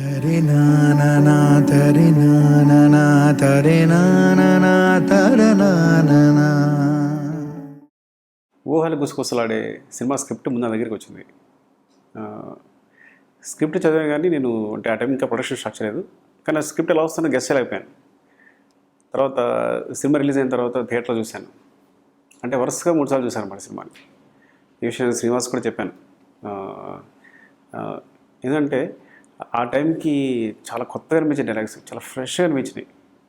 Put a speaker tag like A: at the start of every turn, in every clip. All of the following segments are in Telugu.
A: తరి నానా తరి నానా తరి నానా తర నానా.
B: ఊహలు గుసగుసలాడే సినిమా స్క్రిప్ట్ ముందు నా దగ్గరికి వచ్చింది. స్క్రిప్ట్ చదివాను కానీ నేను అంటే ఆ టైం ఇంకా ప్రొడక్షన్ స్టార్ట్ చేయలేదు. కానీ ఆ స్క్రిప్ట్ ఎలా వస్తుందో గెస్ చేయలేకపోయాను. తర్వాత సినిమా రిలీజ్ అయిన తర్వాత థియేటర్లో చూశాను. అంటే వరుసగా 3 సార్లు చూశాను అన్నమాట సినిమాని. ఈ విషయం శ్రీనివాస్ కూడా చెప్పాను. ఏంటంటే ఆ టైంకి చాలా కొత్తగా అనిపించే డైలాగ్స్, చాలా ఫ్రెష్గా అనిపించినాయి,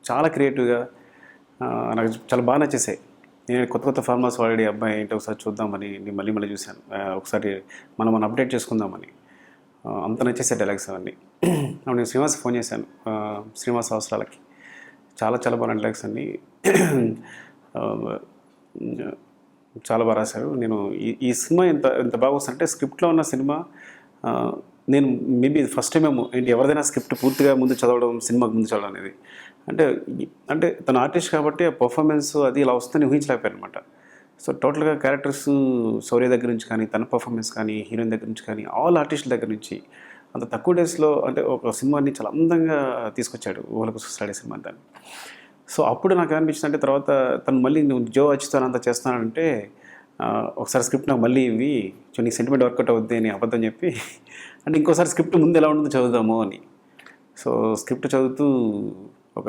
B: చాలా క్రియేటివ్గా నాకు చాలా బాగా నచ్చేసాయి. నేను కొత్త ఫార్మాస్ వాడి అబ్బాయి ఏంటో ఒకసారి చూద్దామని నేను మళ్ళీ చూశాను. ఒకసారి మనం అప్డేట్ చేసుకుందామని అంత నచ్చేసే డైలాగ్స్ అవన్నీ. నేను శ్రీనివాస్ ఫోన్ చేశాను, శ్రీనివాస్ అవసరాలకి. చాలా బాగా డైలాగ్స్ అన్నీ చాలా బాగా రాశారు. నేను ఈ సినిమా ఎంత బాగా వస్తుందంటే స్క్రిప్ట్లో ఉన్న సినిమా నేను మేబీ ఫస్ట్ టైం ఏమో ఏంటి ఎవరిదైనా స్క్రిప్ట్ పూర్తిగా ముందు చదవడం, సినిమాకి ముందు చదవడం అనేది. అంటే తన ఆర్టిస్ట్ కాబట్టి ఆ పర్ఫార్మెన్స్ అది ఇలా వస్తుందని ఊహించలేకపోయాను అనమాట. సో టోటల్గా క్యారెక్టర్స్ శౌర్య దగ్గర నుంచి కానీ, తన పర్ఫార్మెన్స్ కానీ, హీరోయిన్ దగ్గర నుంచి కానీ, ఆల్ ఆర్టిస్టుల దగ్గర నుంచి అంత తక్కువ డేస్లో అంటే ఒక సినిమాని చాలా అందంగా తీసుకొచ్చాడు ఊహలకు సుస్తాడే సినిమా దాన్ని. సో అప్పుడు నాకు అనిపించింది అంటే తర్వాత తను మళ్ళీ నువ్వు జో అచ్యుతానంత చేస్తానంటే ఒకసారి స్క్రిప్ట్ నాకు మళ్ళీ ఇవి నీ సెంటిమెంట్ వర్కౌట్ అవుద్ది అని అబద్ధం చెప్పి అంటే ఇంకోసారి స్క్రిప్ట్ ముందు ఎలా ఉంటుందో చదువుదాము అని. సో స్క్రిప్ట్ చదువుతూ ఒక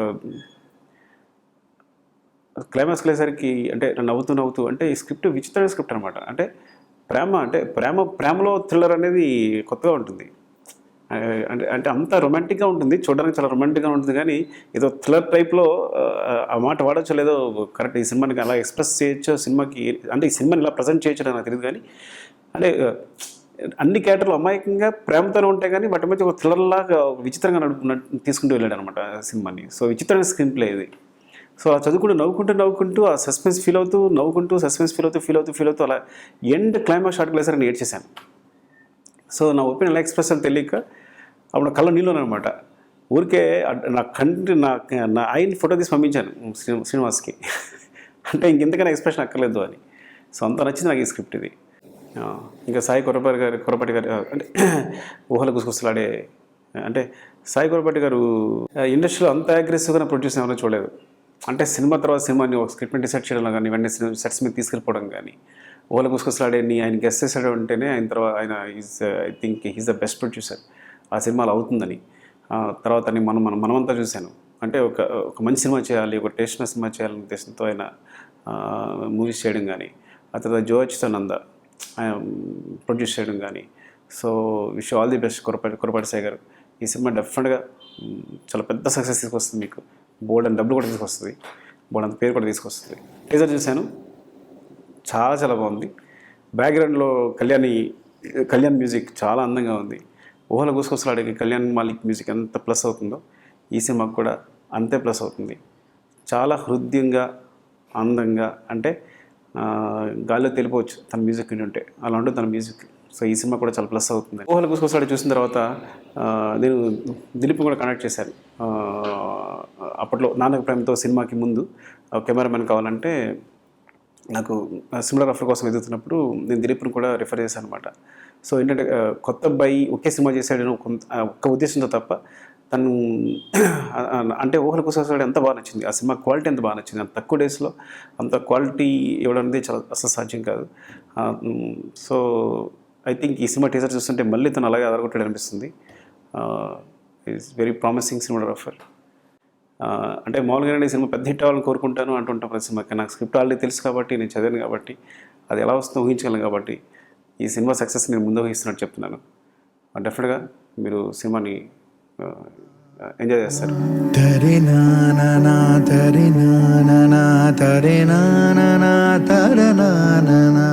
B: క్లైమాక్స్కి వెళ్ళేసరికి అంటే నవ్వుతూ అంటే ఈ స్క్రిప్ట్ విచిత్రమైన స్క్రిప్ట్ అనమాట. అంటే ప్రేమలో థ్రిల్లర్ అనేది కొత్తగా ఉంటుంది. అంటే అంత రొమాంటిక్గా ఉంటుంది, చూడడానికి చాలా రొమాంటిక్గా ఉంటుంది. కానీ ఏదో థ్రిల్లర్ టైప్లో ఆ మాట వాడచ్చో లేదో కరెక్ట్ ఈ సినిమాకి అలా ఎక్స్ప్రెస్ చేయొచ్చో సినిమాకి, అంటే ఈ సినిమాని ఇలా ప్రజెంట్ చేయొచ్చో నాకు తెలియదు. కానీ అంటే అన్ని క్యారెక్టర్లు అమాయకంగా ప్రేమతోనే ఉంటాయి కానీ వాటి మధ్య ఒక థ్రిల్లర్లాగా విచిత్రంగా తీసుకుంటూ వెళ్ళాడు అనమాట సినిమాని. సో విచిత్రమైన స్క్రీన్ ప్లే ఇది. సో ఆ చదువుకుంటూ నవ్వుకుంటూ ఆ సస్పెన్స్ ఫీల్ అవుతూ సస్పెన్స్ ఫీల్ అవుతూ అలా ఎండ్ క్లైమాక్స్ షాట్కి వెళ్ళేసరికి నేను ఏడ్చేశాను. సో నా ఒపీనియన్ ఎలా ఎక్స్ప్రెస్ అని తెలియక అప్పుడు కళ్ళ నీళ్ళనమాట. ఊరికే నా ఆయన ఫోటో తీసి పంపించాను శ్రీనివాస్కి. అంటే ఇంకెంతకైనా ఎక్స్ప్రెషన్ అక్కర్లేదు అని. సో అంత నచ్చింది నాకు ఈ స్క్రిప్ట్ ఇది. ఇంకా సాయి కొరపాటి గారు అంటే ఊహలు గుసగుసలాడే అంటే సాయి కొరపాటి గారు ఇండస్ట్రీలో అంత అగ్రెసివ్గా ప్రొడ్యూస్ ఏమైనా చూడలేదు. అంటే సినిమా తర్వాత సినిమాని ఒక స్క్రిప్ట్ని డిసైడ్ చేయడం కానీ, వెంటనే సెట్స్ మీద తీసుకెళ్ళిపోవడం కానీ, ఊహలు గుసగుసలాడేని ఆయన గెస్ట్ చేసాడు అంటేనే ఆయన I think he's the best producer ఆ సినిమాలో అవుతుందని. తర్వాత మనమంతా చూశాను. అంటే ఒక మంచి సినిమా చేయాలి, ఒక టేస్ట్న సినిమా చేయాలనే ఉద్దేశంతో ఆయన మూవీస్ చేయడం కానీ, ఆ తర్వాత జో అచ్యుతానంద ప్రొడ్యూస్ చేయడం కానీ. So wish all the best Korapati Sai గారు. ఈ సినిమా డెఫినెట్గా చాలా పెద్ద సక్సెస్ తీసుకొస్తుంది, మీకు బోల్డ్ అండ్ డబ్బులు కూడా తీసుకొస్తుంది, బోల్డ్ అంత పేరు కూడా తీసుకొస్తుంది. టీజర్ చూశాను, చాలా బాగుంది. బ్యాక్గ్రౌండ్లో కళ్యాణ్ మ్యూజిక్ చాలా అందంగా ఉంది. ఊహల గుసగుసలాడే కళ్యాణ్ మాలిక్ మ్యూజిక్ ఎంత ప్లస్ అవుతుందో ఈ సినిమాకు కూడా అంతే ప్లస్ అవుతుంది. చాలా హృదయంగా అందంగా అంటే గాల్లో తెలిపోవచ్చు తన మ్యూజిక్ వింటుంటే, అలా ఉంటుంది తన మ్యూజిక్. సో ఈ సినిమా కూడా చాలా ప్లస్ అవుతుంది. ఊహల గుసగుసలాడే చూసిన తర్వాత నేను దిలీప్ కూడా కనెక్ట్ చేశాను. అప్పట్లో నాన్నకు ప్రేమతో సినిమాకి ముందు కెమెరామెన్ కావాలంటే నాకు సినిమాటోగ్రాఫర్ కోసం ఎదుగుతున్నప్పుడు నేను దిలీప్ని కూడా రిఫర్ చేశాను అనమాట. సో ఏంటంటే కొత్త అబ్బాయి ఒకే సినిమా చేశాడని ఒక్క ఉద్దేశంతో తప్ప తను అంటే ఊహల గుసగుసలాడే ఎంత బాగా నచ్చింది, ఆ సినిమా క్వాలిటీ ఎంత బాగా నచ్చింది. అంత తక్కువ డేస్లో అంత క్వాలిటీ ఇవ్వడం అనేది చాలా అసలు సాధ్యం కాదు. సో ఐ థింక్ ఈ సినిమా టీజర్ చూస్తుంటే మళ్ళీ తను అలాగే అదరగొట్టాడు అనిపిస్తుంది. Is very promising cinematographer. అంటే మామూలుగా ఈ సినిమా పెద్ద హిట్ అవ్వాలని కోరుకుంటాను అంటుంటాం ప్రతి సినిమాకి. నాకు స్క్రిప్ట్ ఆల్రెడీ తెలుసు కాబట్టి, నేను చదివాను కాబట్టి, అది ఎలా వస్తుందో ఊహించగలను కాబట్టి ఈ సినిమా సక్సెస్ నేను ముందు ఊహిస్తున్నట్టు చెప్తున్నాను. డెఫినెట్గా మీరు సినిమాని ఎంజాయ్ చేస్తారు.
A: తరి నానా తరి నానా తరి నానా తర నానా.